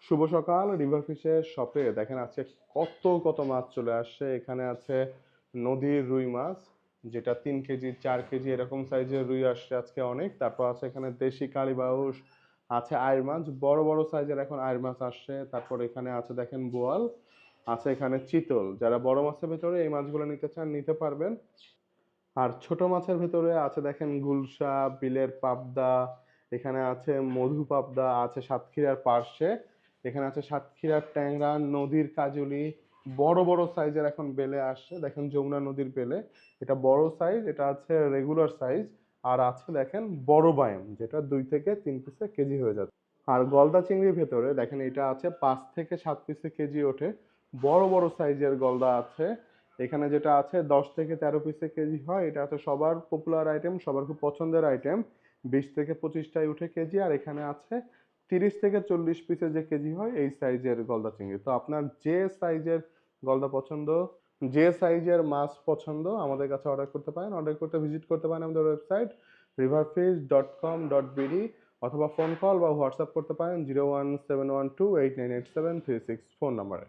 শুভ সকাল। রিভার ফিশের শপে দেখেন আজকে কত কত মাছ চলে আসছে। এখানে আছে নদীর রুই মাছ, যেটা 3 কেজি 4 কেজি এরকম সাইজের রুই আসছে আজকে অনেক। তারপর আছে এখানে দেশি কালীবাউস, আছে আইড় মাছ, বড় বড় সাইজের এখন আইড় মাছ আসছে। তারপর এখানে আছে দেখেন বোয়াল, আছে এখানে চিতল। যারা বড় মাছের ভেতরে এই মাছগুলো নিতে চান নিতে পারবেন। আর ছোট মাছের ভেতরে আছে দেখেন গুলশা, বিলের পাবদা, এখানে আছে মধু পাবদা, আছে সাতক্ষীরার পার্শে, এখানে আছে সাতক্ষীরার ট্যাংরা, নদীর কাজলি, বড় বড় সাইজের এখন বেলে আসছে। দেখেন যমুনা নদীর বেলে, এটা বড় সাইজ, এটা আছে রেগুলার সাইজ। আর আছে দেখেন বড় বায়েম, যেটা 2 থেকে 3 পিসে কেজি হয়ে যাচ্ছে। আর গলদা চিংড়ির ভেতরে দেখেন এটা আছে 5 থেকে 7 পিসে কেজি ওঠে। বড় বড় সাইজের গলদা আছে। এখানে যেটা আছে 10 থেকে 13 পিসে কেজি হয়, এটা আছে সবার পপুলার আইটেম, সবার খুব পছন্দের আইটেম। 20 থেকে 25টায় উঠে কেজি। আর এখানে আছে 30 থেকে 40 পিসে যে কেজি হয় এই সাইজের গলদা চিংড়ি। তো আপনার যে সাইজের গলদা পছন্দ, যে সাইজের মাছ পছন্দ, আমাদের কাছে অর্ডার করতে পারেন। অর্ডার করতে ভিজিট করতে পারেন আমাদের ওয়েবসাইট riverfish.com.bd, অথবা ফোন কল বা হোয়াটসঅ্যাপ করতে পারেন 01712898736 ফোন নাম্বারে।